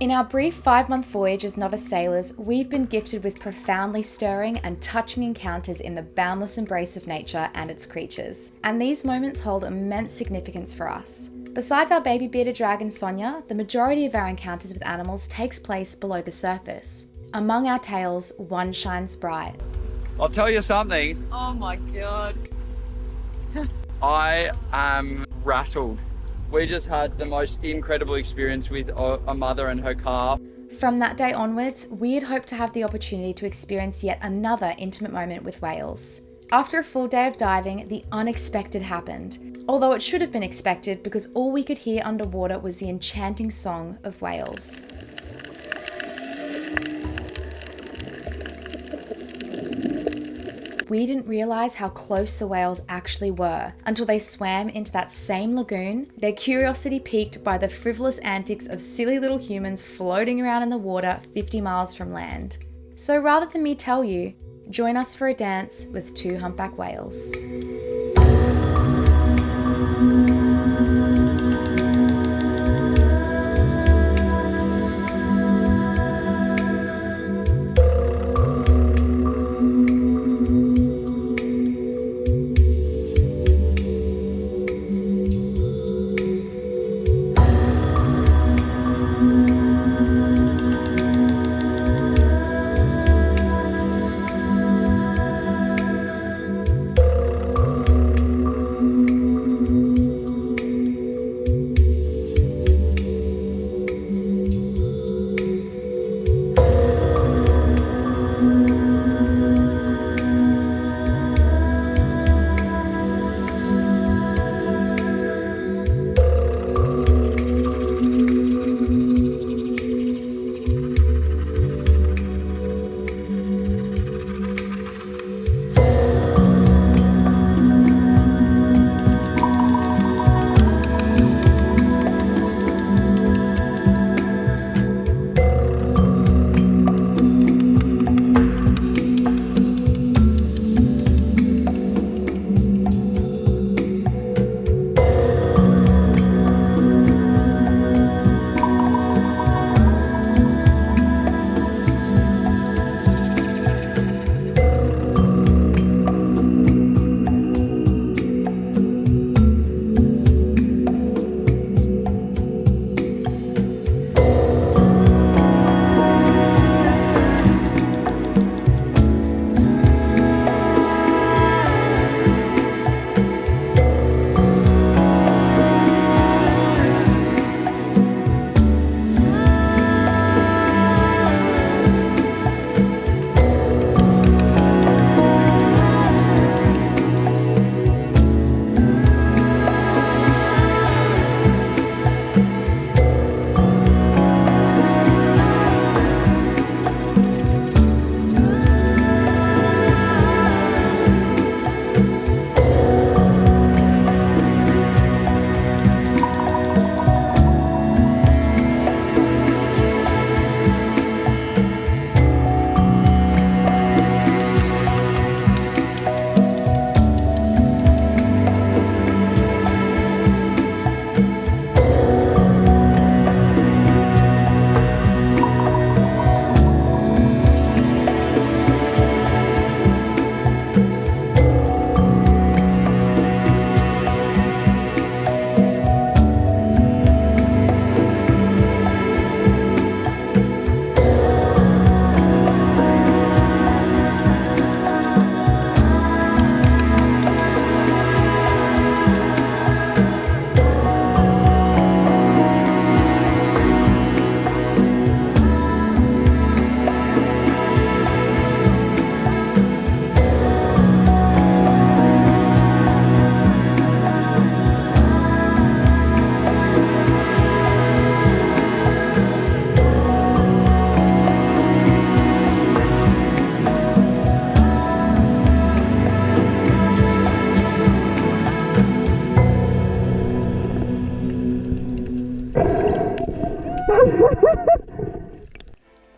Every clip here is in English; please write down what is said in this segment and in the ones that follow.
In our brief 5-month voyage as novice sailors, we've been gifted with profoundly stirring and touching encounters in the boundless embrace of nature and its creatures. And these moments hold immense significance for us. Besides our baby bearded dragon Sonia, the majority of our encounters with animals takes place below the surface. Among our tales, one shines bright. I'll tell you something. Oh my God. I am rattled. We just had the most incredible experience with a mother and her calf. From that day onwards, we had hoped to have the opportunity to experience yet another intimate moment with whales. After a full day of diving, the unexpected happened. Although it should have been expected because all we could hear underwater was the enchanting song of whales. We didn't realise how close the whales actually were until they swam into that same lagoon, their curiosity piqued by the frivolous antics of silly little humans floating around in the water 50 miles from land. So rather than me tell you, join us for a dance with 2 humpback whales.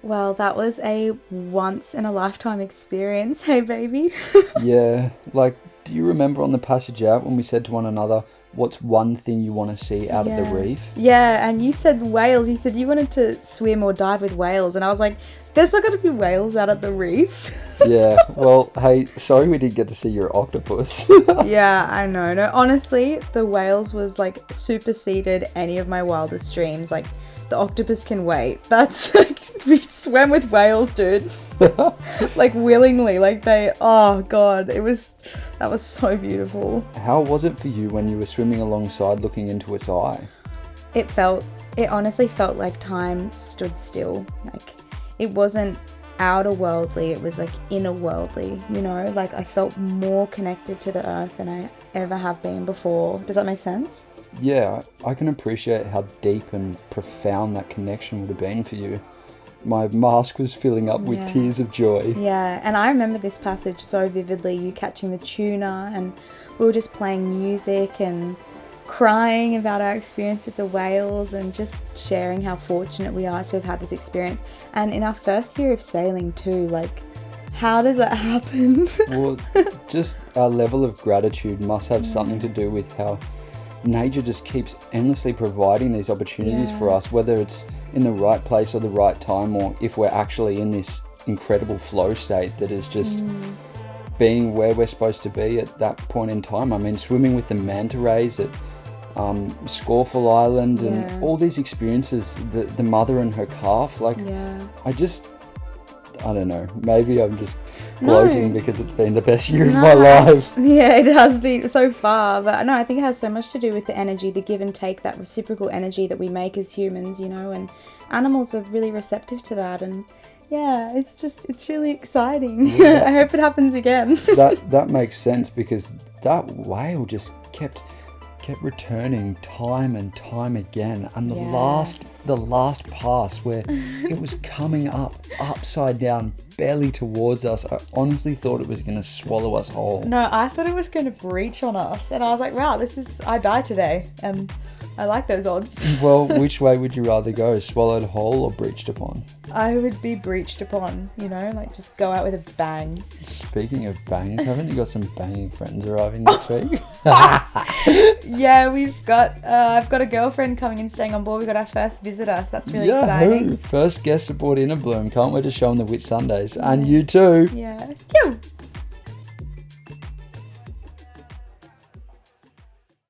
Well, that was a once-in-a-lifetime experience. Hey, baby. Yeah, like, do you remember on the passage out when we said to one another, what's one thing you want to see out of the reef? Yeah, and you said whales. You said you wanted to swim or dive with whales, and I was like, there's not going to be whales out at the reef. Yeah, well, hey, sorry we didn't get to see your octopus. Yeah, I know. No, honestly, the whales was like superseded any of my wildest dreams. Like, the octopus can wait. That's like, we swam with whales, dude. Like, willingly. Like, oh god, that was so beautiful. How was it for you when you were swimming alongside looking into its eye? It honestly felt like time stood still. Like, it wasn't outer worldly, it was like inner worldly, you know? Like, I felt more connected to the earth than I ever have been before. Does that make sense? Yeah, I can appreciate how deep and profound that connection would have been for you. My mask was filling up with tears of joy. Yeah, and I remember this passage so vividly, you catching the tuna, and we were just playing music and crying about our experience with the whales and just sharing how fortunate we are to have had this experience. And in our first year of sailing too, like, how does that happen? Well, just our level of gratitude must have something to do with how nature just keeps endlessly providing these opportunities for us, whether it's in the right place or the right time, or if we're actually in this incredible flow state that is just being where we're supposed to be at that point in time. I mean, swimming with the manta rays at Scoreful Island and all these experiences, the mother and her calf, like, I don't know, maybe I'm just gloating because it's been the best year of my life. Yeah, it has been so far, but no, I think it has so much to do with the energy, the give and take, that reciprocal energy that we make as humans, you know, and animals are really receptive to that. And yeah, it's really exciting. I hope it happens again. That makes sense, because that whale just kept returning time and time again, and the last pass where it was coming up upside down, belly towards us, I honestly thought it was going to swallow us whole. No, I thought it was going to breach on us, and I was like, wow, I die today, and I like those odds. Well, which way would you rather go, swallowed whole or breached upon? I would be breached upon, you know, like, just go out with a bang. Speaking of bangs, haven't you got some banging friends arriving next week? Yeah, I've got a girlfriend coming and staying on board. We've got our first visitor, so that's really exciting. First guest aboard In a Bloom. Can't wait to show them the Whit Sundays. And you too. Yeah. Phew.